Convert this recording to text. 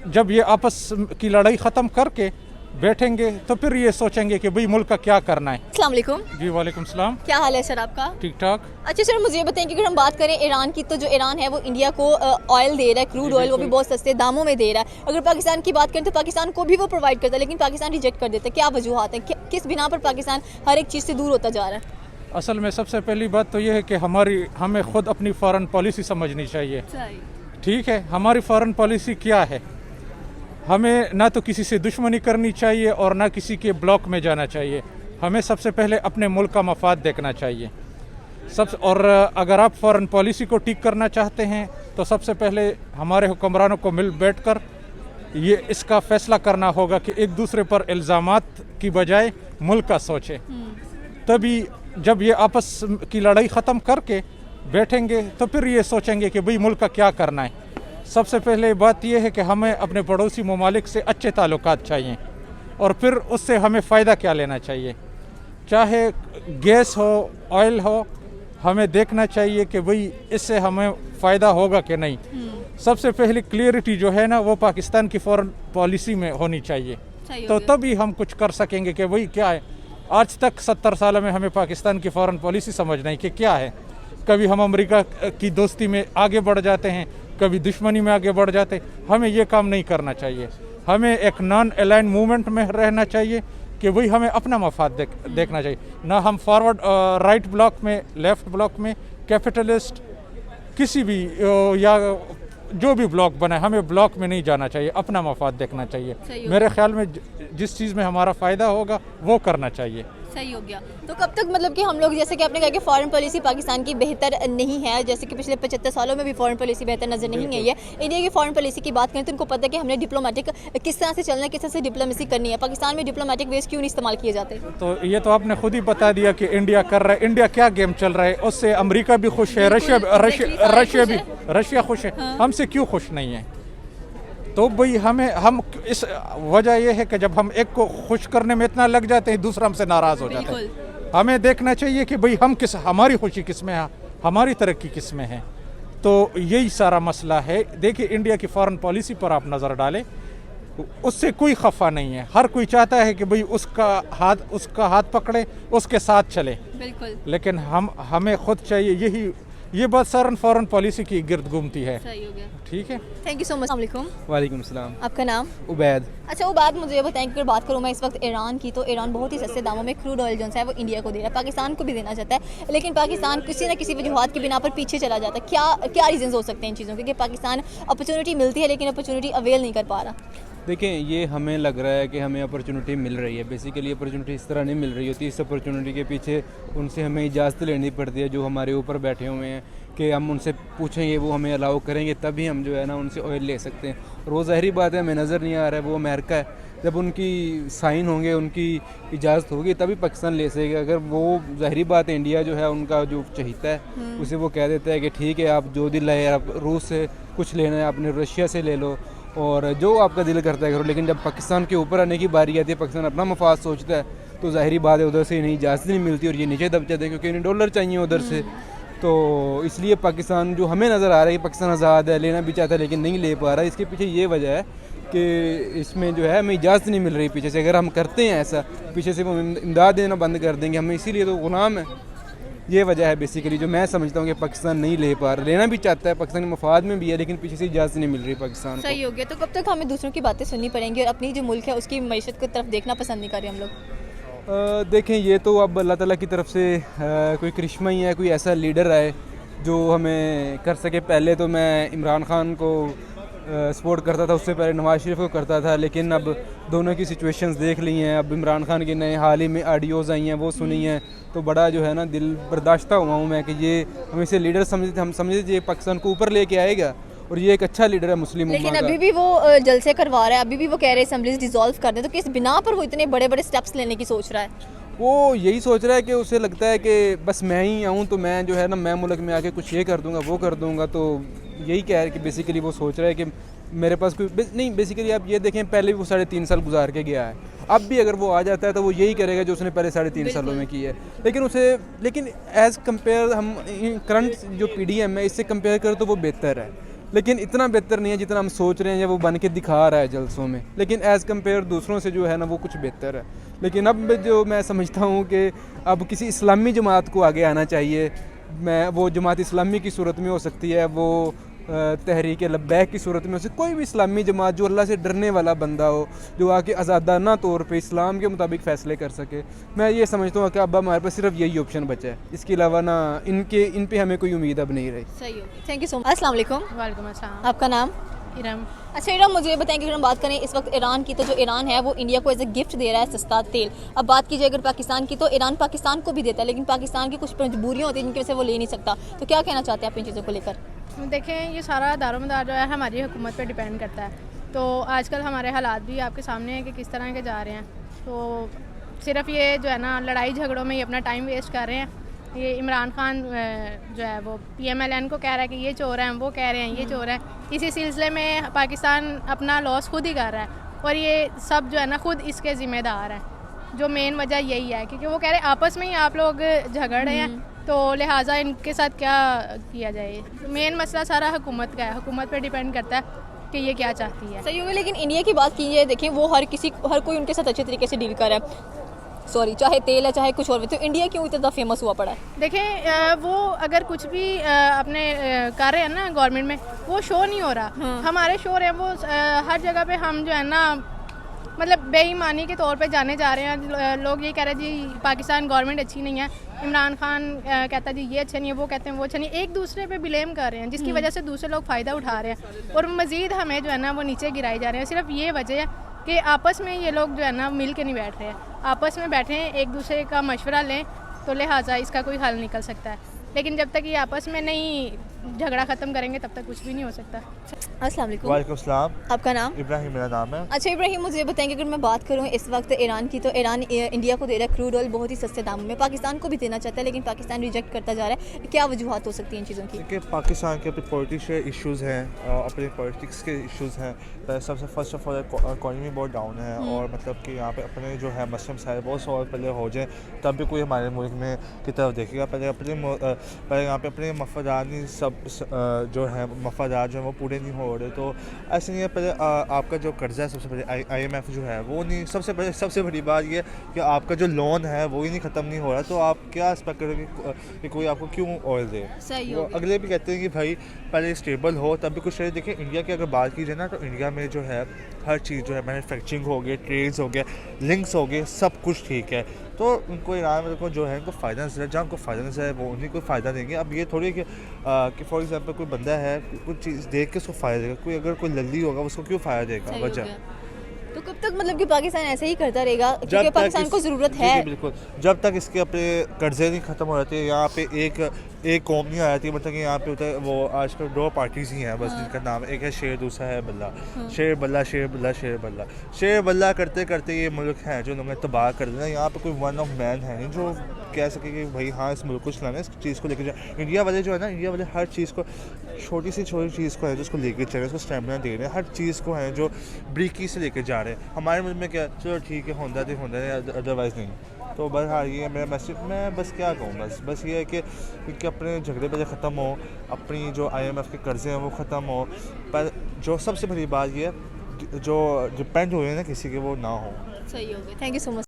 जब ये आपस की लड़ाई ख़त्म करके बैठेंगे तो फिर ये सोचेंगे कि भाई मुल्क का क्या करना है। अस्सलाम वालेकुम। जी वालेकुम सलाम। क्या हाल है सर आपका? ठीक ठाक। अच्छा सर, मुझे ये बताएं कि अगर हम बात करें ईरान की, तो जो ईरान है वो इंडिया को ऑयल दे रहा है, क्रूड ऑयल, वो भी बहुत सस्ते दामों में दे रहा है। अगर पाकिस्तान की बात करें तो पाकिस्तान को भी वो प्रोवाइड करता है, लेकिन पाकिस्तान रिजेक्ट कर देता है। क्या वजूहत है, किस बिना पर पाकिस्तान हर एक चीज़ से दूर होता जा रहा है? असल में सबसे पहली बात तो ये है कि हमें खुद अपनी फॉरेन पॉलिसी समझनी चाहिए। ठीक है, हमारी फॉरेन पॉलिसी क्या है? हमें ना तो किसी से दुश्मनी करनी चाहिए और ना किसी के ब्लॉक में जाना चाहिए। हमें सबसे पहले अपने मुल्क का मफाद देखना चाहिए। और अगर आप फॉरेन पॉलिसी को ठीक करना चाहते हैं तो सबसे पहले हमारे हुक्मरानों को मिल बैठकर ये इसका फैसला करना होगा कि एक दूसरे पर इल्ज़ामात की बजाय मुल्क का सोचें। तभी जब ये आपस की लड़ाई ख़त्म करके बैठेंगे तो फिर ये सोचेंगे कि भाई मुल्क का क्या करना है। सबसे पहले बात यह है कि हमें अपने पड़ोसी ममालिक से अच्छे ताल्लुकात चाहिए और फिर उससे हमें फ़ायदा क्या लेना चाहिए। चाहे गैस हो, ऑयल हो, हमें देखना चाहिए कि भाई इससे हमें फ़ायदा होगा कि नहीं। सबसे पहले क्लियरिटी जो है ना वो पाकिस्तान की फॉरेन पॉलिसी में होनी चाहिए, तो तभी हम कुछ कर सकेंगे कि भाई क्या है। आज तक 70 साल में हमें पाकिस्तान की फॉरेन पॉलिसी समझना है कि क्या है। कभी हम अमेरिका की दोस्ती में आगे बढ़ जाते हैं, कभी दुश्मनी में आगे बढ़ जाते। हमें ये काम नहीं करना चाहिए। हमें एक नॉन अलाइन मूवमेंट में रहना चाहिए कि वही हमें अपना मफाद देखना चाहिए। ना हम फॉरवर्ड राइट ब्लॉक में, लेफ़्ट ब्लॉक में, कैपिटलिस्ट किसी भी या जो भी ब्लॉक बना है, हमें ब्लॉक में नहीं जाना चाहिए। अपना मफाद देखना चाहिए। मेरे ख्याल में जिस चीज़ में हमारा फ़ायदा होगा वो करना चाहिए। सही हो गया। तो कब तक, मतलब कि हम लोग, जैसे कि आपने कहा कि फॉरेन पॉलिसी पाकिस्तान की बेहतर नहीं है, जैसे कि पिछले 75 सालों में भी फॉरेन पॉलिसी बेहतर नज़र नहीं आई है। इंडिया की फॉरेन पॉलिसी की बात करें तो उनको पता है कि हमने डिप्लोमेटिक किस तरह से चलना है, किस तरह से डिप्लोमेसी करनी है। पाकिस्तान में डिप्लोमेटिक वेज क्यों नहीं इस्तेमाल किए जाते? तो ये तो आपने खुद ही बता दिया कि इंडिया कर रहा है। इंडिया क्या गेम चल रहा है, उससे अमेरिका भी खुश है, रशिया खुश है। हमसे क्यों खुश नहीं है? तो भाई हम इस वजह यह है कि जब हम एक को खुश करने में इतना लग जाते हैं, दूसरा हमसे नाराज़ हो जाता है। हमें देखना चाहिए कि भाई हमारी खुशी किस में है, हमारी तरक्की किस में है। तो यही सारा मसला है। देखिए, इंडिया की फॉरेन पॉलिसी पर आप नज़र डालें, उससे कोई खफा नहीं है। हर कोई चाहता है कि भाई उसका हाथ पकड़े, उसके साथ चले। बिल्कुल। लेकिन हमें खुद चाहिए, ये बात सारन फॉरेन पॉलिसी की गिर्द घूमती है। सही हो गया। ठीक है, थैंक यू सो मच। वालेकुम। वालेकुम सलाम। आपका नाम? उबैद। अच्छा, वो बात मुझे ये बताएं कि अगर बात करूँ मैं इस वक्त ईरान की, तो ईरान बहुत ही सस्ते दामों में क्रूड ऑयल जो है वो इंडिया को दे रहा है, पाकिस्तान को भी देना चाहता है, लेकिन पाकिस्तान किसी न किसी वजूहत की बिना पर पीछे चला जाता है। क्या रीजंस हो सकते हैं इन चीज़ों के कि पाकिस्तान अपॉर्चुनिटी मिलती है लेकिन अपॉर्चुनिटी अवेल नहीं कर पा रहा? देखें, ये हमें लग रहा है कि हमें अपॉर्चुनिटी मिल रही है। बेसिकली अपॉर्चुनिटी इस तरह नहीं मिल रही होती। इस अपॉर्चुनिटी के पीछे उनसे हमें इजाज़त लेनी पड़ती है, जो हमारे ऊपर बैठे हुए हैं, कि हम उनसे पूछेंगे, वो हमें अलाउ करेंगे, तभी हम जो है ना उनसे ऑयल ले सकते हैं। और वो ज़ाहिरी बात है, हमें नज़र नहीं आ रहा है, वो अमेरिका है। जब उनकी साइन होंगे, उनकी इजाज़त होगी, तभी पाकिस्तान ले सकेगा। अगर वो, ज़ाहिरी बात है, इंडिया जो है उनका जो चहीता है उसे वो कह देता है कि ठीक है, आप जो दिल है, आप रूस से कुछ लेना है, आपने रशिया से ले लो, और जो आपका दिल करता है करो। लेकिन जब पाकिस्तान के ऊपर आने की बारी आती है, पाकिस्तान अपना मफाद सोचता है, तो ज़ाहिरी बात है उधर से इन्हें इजाज़त नहीं मिलती और ये नीचे दब जाते हैं, क्योंकि इन्हें डॉलर चाहिए उधर से। तो इसलिए पाकिस्तान, जो हमें नज़र आ रहा है कि पाकिस्तान आज़ाद है, लेना भी चाहता है लेकिन नहीं ले पा रहा है, इसके पीछे ये वजह है कि इसमें जो है हमें इजाज़त नहीं मिल रही पीछे से। अगर हम करते हैं ऐसा, पीछे से वो इमदाद देना बंद कर देंगे हमें, इसीलिए तो गुलाम है। ये वजह है बेसिकली, जो मैं समझता हूँ कि पाकिस्तान नहीं ले पा रहा। लेना भी चाहता है, पाकिस्तान के मफाद में भी है, लेकिन पीछे से इजाज़त नहीं मिल रही पाकिस्तान को। सही हो गया। तो कब तक हमें दूसरों की बातें सुननी पड़ेंगी और अपनी जो मुल्क है उसकी मईशत की तरफ देखना पसंद नहीं कर रहे हम लोग? देखें, ये तो अब अल्लाह ताला की तरफ से कोई करिश्मा ही है, कोई ऐसा लीडर आए जो हमें कर सके। पहले तो मैं इमरान ख़ान को सपोर्ट करता था, उससे पहले नवाज़ शरीफ को करता था, लेकिन अब दोनों की सिचुएशंस देख ली हैं। अब इमरान ख़ान की नए हाल ही में ऑडियोज़ आई हैं, वो सुनी हैं, तो बड़ा जो है ना दिल बर्दाश्ता हुआ हूँ मैं कि ये हम इसे लीडर हम समझते थे पाकिस्तान को ऊपर लेके आएगा, और ये एक अच्छा लीडर है मुस्लिम उम्मा का। लेकिन अभी भी वो जलसे करवा रहा है, अभी भी वो कह रहे हैं असेंबलीज डिसॉल्व कर दें, तो किस बिना पर वो इतने बड़े बड़े स्टेप्स लेने की सोच रहा है? वो यही सोच रहा है कि उसे लगता है कि बस मैं ही आऊँ तो मैं जो है ना, मैं मुल्क में आके कुछ ये कर दूंगा, वो कर दूंगा। तो यही कह रहा है कि बेसिकली वो सोच रहा है कि मेरे पास कोई नहीं। बेसिकली आप ये देखें, पहले भी वो 3.5 साल गुजार के गया है, अब भी अगर वो आ जाता है तो वो यही करेगा जो उसने पहले 3.5 सालों में की है। लेकिन एज़ कम्पेयर हम करंट जो PDM है, इससे कंपेयर करें तो वो बेहतर है। लेकिन इतना बेहतर नहीं है जितना हम सोच रहे हैं या वो बन के दिखा रहा है जलसों में, लेकिन एज़ कम्पेयर दूसरों से जो है ना वो कुछ बेहतर है। लेकिन अब जो मैं समझता हूँ कि अब किसी इस्लामी जमात को आगे आना चाहिए। मैं वो जमात इस्लामी की सूरत में हो सकती है, वो तहरीक लब्बैक की सूरत में हो सकती, कोई भी इस्लामी जमात जो अल्लाह से डरने वाला बंदा हो, जो आके आज़ादाना तौर पे इस्लाम के मुताबिक फ़ैसले कर सके। मैं ये समझता हूँ कि अब हमारे पास सिर्फ यही ऑप्शन बचा है, इसके अलावा ना इन पे हमें कोई उम्मीद अब नहीं रही। सही हो गया, थैंक यू सो मच। अस्सलाम वालेकुम। वालेकुम अस्सलाम। आपका नाम? इरम। अच्छा इरम, मुझे बताएं कि अगर हम बात करें इस वक्त ईरान की, तो जो ईरान है वो इंडिया को एज ए गिफ्ट दे रहा है सस्ता तेल। अब बात कीजिए अगर पाकिस्तान की, तो ईरान पाकिस्तान को भी देता है, लेकिन पाकिस्तान की कुछ मजबूरियाँ होती हैं जिनकी वजह से वो ले नहीं सकता। तो क्या कहना चाहते हैं आप इन चीज़ों को लेकर? देखें, ये सारा दारोमदार जो है हमारी हुकूमत पे डिपेंड करता है। तो आजकल हमारे हालात भी आपके सामने हैं कि किस तरह के जा रहे हैं। तो सिर्फ ये जो है ना लड़ाई झगड़ों में ये अपना टाइम वेस्ट कर रहे हैं। ये इमरान खान जो है वो PMLN को कह रहा है कि ये चोर हैं, वो कह रहे हैं ये चोर हैं। इसी सिलसिले में पाकिस्तान अपना लॉस खुद ही कर रहा है और ये सब जो है ना खुद इसके ज़िम्मेदार हैं। जो मेन वजह यही है क्योंकि वो कह रहे हैं आपस में ही आप लोग झगड़ रहे हैं, तो लिहाजा इनके साथ क्या किया जाए। मेन मसला सारा हुकूमत का है, हुकूमत पे डिपेंड करता है कि ये क्या चाहती है। सही होगा, लेकिन इंडिया की बात कीजिए, देखें वो हर कोई उनके साथ अच्छे तरीके से डील कर रहा है। सॉरी, चाहे तेल है चाहे कुछ और भी। तो इंडिया क्यों इतना फेमस हुआ पड़ा है? देखें, वो अगर कुछ भी अपने कर रहे हैं ना गवर्नमेंट में, वो शो नहीं हो रहा। हमारे शो रहे हैं वो हर जगह पे हम जो है ना मतलब बेईमानी के तौर पे जाने जा रहे हैं। लोग ये कह रहे हैं जी पाकिस्तान गवर्नमेंट अच्छी नहीं है, इमरान खान कहता है जी ये अच्छा नहीं है, वो कहते हैं वो अच्छा नहीं है। एक दूसरे पे ब्लेम कर रहे हैं जिसकी वजह से दूसरे लोग फ़ायदा उठा रहे हैं और मज़ीद हमें जो है ना वो नीचे गिराए जा रहे हैं। सिर्फ ये वजह है कि आपस में ये लोग जो है ना मिल के नहीं बैठ रहे हैं, आपस में बैठे हैं, एक दूसरे का मशवरा लें, तो लिहाजा इसका कोई हल निकल सकता है। लेकिन जब तक ये आपस में नहीं झगड़ा ख़त्म करेंगे तब तक कुछ भी नहीं हो सकता। अस्सलाम वालेकुम। वालेकुम सलाम। आपका नाम? इब्राहिम मेरा नाम है। अच्छा इब्राहिम, मुझे बताएंगे अगर मैं बात करूँ इस वक्त ईरान की, तो ईरान इंडिया को दे रहा है क्रूड ऑयल बहुत ही सस्ते दामों में। पाकिस्तान को भी देना चाहता है लेकिन पाकिस्तान रिजेक्ट करता जा रहा है। क्या वजूहत हो सकती हैं इन चीज़ों की? क्योंकि पाकिस्तान के अपने पॉलिटिक्स इश्यूज़ हैं, अपने पॉलिटिक्स के इश्यूज़ हैं। सबसे फर्स्ट ऑफ ऑल इकॉनमी बहुत डाउन है और मतलब कि यहाँ पे अपने जो है मसलम सारे बहुत सवाल पहले हो जाए तब भी कोई हमारे मुल्क में की तरफ देखेगा। पहले यहाँ पे अपने मफादात सब जो है मफादात जो है वो पूरे नहीं हो रहे। तो ऐसे नहीं है, पहले आपका जो कर्जा है सबसे पहले IMF जो है वो नहीं, सबसे बड़ी बात ये कि आपका जो लोन है वो ही नहीं ख़त्म नहीं हो रहा। तो आप क्या एक्सपेक्ट करोगे कि कोई आपको क्यों ऑयल दे? सही वो अगले भी कहते हैं कि भाई पहले स्टेबल हो तब भी कुछ रहे। देखिए इंडिया की अगर बात की जाए ना, तो इंडिया में जो है हर चीज़ जो है मैन्युफैक्चरिंग हो गई, ट्रेड्स हो गए, लिंक्स हो गए, सब कुछ ठीक है। तो उनको ईरान में जो है उनको फ़ायदा नजर है, जहाँ उनको फ़ायदा नजर है वो उन्हीं को फ़ायदा देंगे। अब ये थोड़ी कि फॉर एग्जांपल कोई बंदा है कुछ चीज़ देख के उसको फ़ायदा देगा, कोई अगर कोई लल्ली होगा उसको क्यों फ़ायदा देगा? वजह तो कब तक मतलब कि पाकिस्तान ऐसे ही करता रहेगा क्योंकि पाकिस्तान को ज़रूरत है? बिल्कुल, जब तक इसके अपने कर्जे नहीं ख़त्म हो जाते। यहाँ पे एक कौम नहीं आ जाती, मतलब कि यहाँ पे होता है वो आजकल 2 पार्टीज़ ही हैं बस, जिनका नाम एक है शेर, दूसरा है बल्ला। शेर बल्ला शेर बल्ला शेर बल्ला शेर बल्ला करते करते ये मुल्क है जो उन्होंने तबाह कर देना। यहाँ पे कोई वन ऑफ मैन है नहीं जो कह सके कि भाई हाँ इस मुल्क को चलाना, इस चीज़ को लेकर जाए। इंडिया वाले जो है ना, इंडिया वाले हर चीज़ को छोटी चीज़ को है जो उसको लेकर चल रहे हैं, उसको स्टैमिना दे रहे हैं, हर चीज़ को है जो ब्रीकी से लेकर जा रहे हैं। हमारे मुल्क में क्या, चलो ठीक है होंदा अदरवाइज़ नहीं। तो बस हाँ ये मेरा मैसेज, मैं बस क्या कहूँ, बस ये है कि अपने झगड़े पे ख़त्म हो, अपनी जो IMF के कर्जे हैं वो ख़त्म हो। पर जो सबसे बड़ी बात ये है जो डिपेंड हुए ना किसी के, वो ना हो। सही हो गया, थैंक यू सो मच।